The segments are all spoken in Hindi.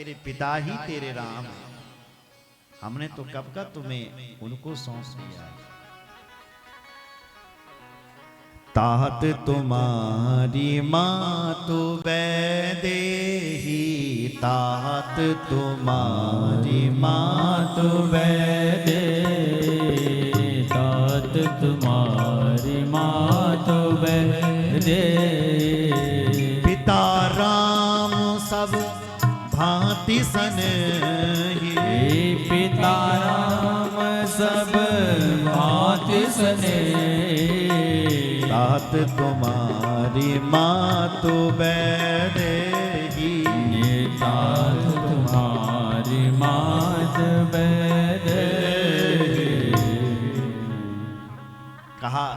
तेरे पिता ही तेरे राम हैं। हमने तो कब का तुम्हें उनको सौंप दिया। तात तुम्हारी मातु वैदेही, तात तुम्हारी मातु वैदेही, तात तुम्हारी मातु वैदेही। पिता राम सब भांति सनेही, पिता राम सब भांति सनेही। तात तुम्हारी मातु वैदेही, तात तुम्हारी मातु वैदेही। कहा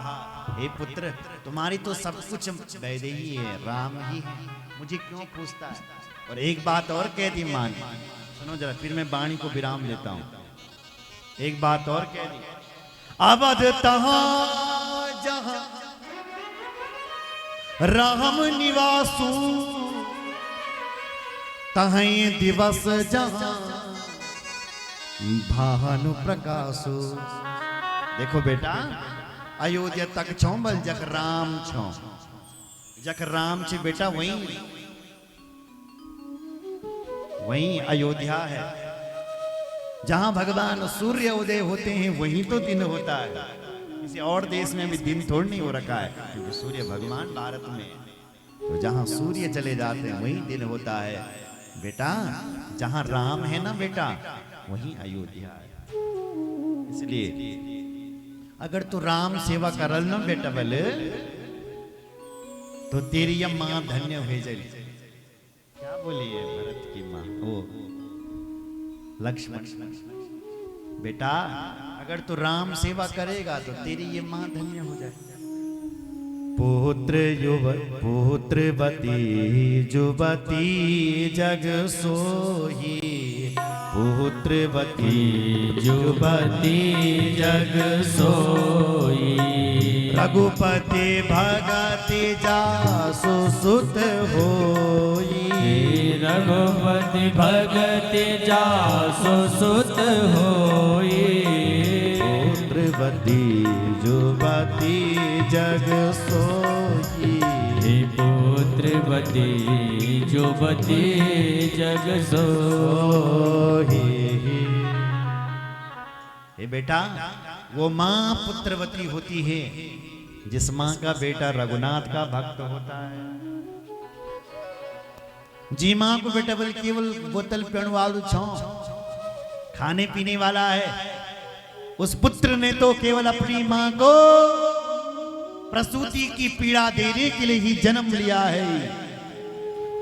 हे पुत्र तुम्हारी तो सब कुछ वैदेही है, राम ही है, मुझे क्यों पूछता है। और एक बात और कह दी मान, सुनो जरा, फिर मैं वाणी को विराम देता हूं। एक बात और कह दी, अवध तहां जहां राम निवासु, तहीं दिवस जहां भानु प्रकाशु। देखो बेटा, अयोध्या तक छो बल जक राम छो, जक राम छे बेटा वहीं अयोध्या है। जहां भगवान सूर्य उदय होते हैं वहीं तो दिन होता है। किसी और देश में भी दिन थोड़ी नहीं हो रखा है, क्योंकि सूर्य भगवान भारत में, तो जहां सूर्य चले जाते हैं वहीं दिन होता है। बेटा जहां राम है ना बेटा, वहीं अयोध्या है। इसलिए अगर तू राम सेवा करल ना बेटा बोले, तो तेरी ये मां धन्य हो जाएगी। क्या बोली है भरत की मां, ओ लक्ष्मण, बेटा अगर तू राम सेवा करेगा तो तेरी ये मां धन्य हो जाएगी। पुत्रवती जुवती जग सोही, पुत्रवती जुवती जग सोई। रघुपति भगति जासु सुत होई, रघुपति भगति जासु सुत होई। पुत्रवती जुवती जग सोई, पुत्रवती जुवती जग सोई। हे बेटा, वो माँ पुत्रवती होती है जिस माँ का बेटा रघुनाथ का भक्त होता है। जी माँ को बेटा बल केवल बोतल पीने वालू छो, खाने पीने वाला है। उस पुत्र ने तो केवल अपनी माँ को प्रसूति की पीड़ा देने के लिए ही जन्म लिया है।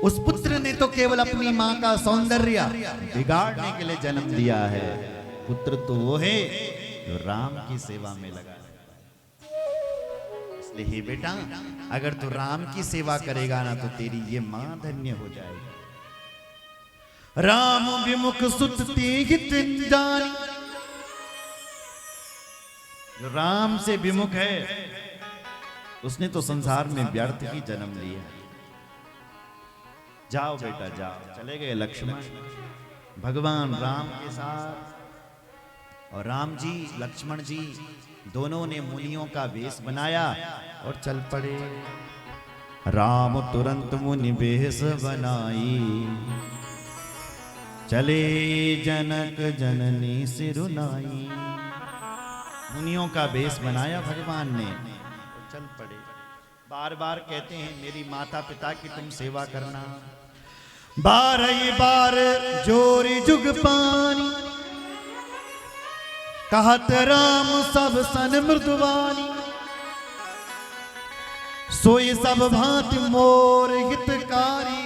उस पुत्र ने तो केवल अपनी माँ का सौंदर्य बिगाड़ने के लिए जन्म लिया है। पुत्र तो वो है जो राम की सेवा में लगा। इसलिए हे बेटा, अगर तू राम की सेवा करेगा ना तो तेरी ये मां धन्य हो जाएगी। राम विमुख सुत ते हित जानी, जो राम से विमुख है उसने तो संसार में व्यर्थ ही जन्म लिया। जाओ बेटा जाओ। चले गए लक्ष्मण भगवान राम के साथ, और राम जी लक्ष्मण जी दोनों ने मुनियों का वेश बनाया और चल पड़े। राम तुरंत मुनि वेश बनाई, चले जनक जननी सिरुनाई। मुनियों का वेश बनाया भगवान ने, चल पड़े। बार बार कहते हैं मेरी माता पिता की तुम सेवा करना। बार जोरी जुग पानी, कहत राम सब सन मृदुवानी। सोई सब भांति मोर हितकारी,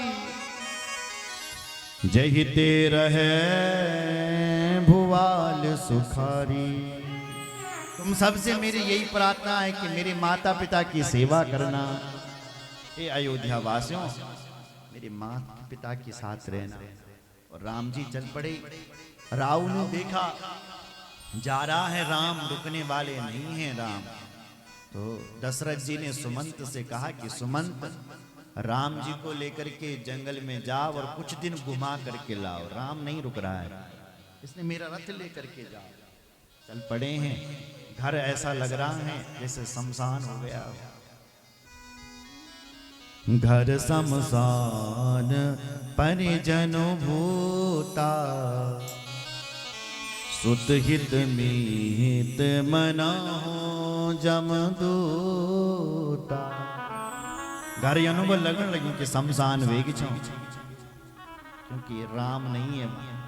जय हिते रहे भुवाल सुखारी। तुम सबसे मेरी यही प्रार्थना है कि मेरे माता पिता की सेवा करना। हे अयोध्या वासियों, मेरे माता पिता के साथ रहना। और राम जी चल पड़े। रावण ने देखा जा रहा है राम, रुकने वाले नहीं हैं राम। तो दशरथ जी ने सुमंत से कहा कि सुमंत, राम जी को लेकर के जंगल में जाओ और कुछ दिन घुमा करके लाओ। राम नहीं रुक रहा है, इसने मेरा रथ लेकर के जाओ। चल पड़े हैं, घर ऐसा लग रहा है जैसे शमशान हो गया। घर शमशान परिजनो भूता, सुत हित मीत मना जमदूता। घर अनुभव लगन लगी कि शमशान वेग छो, क्योंकि राम नहीं है वहां।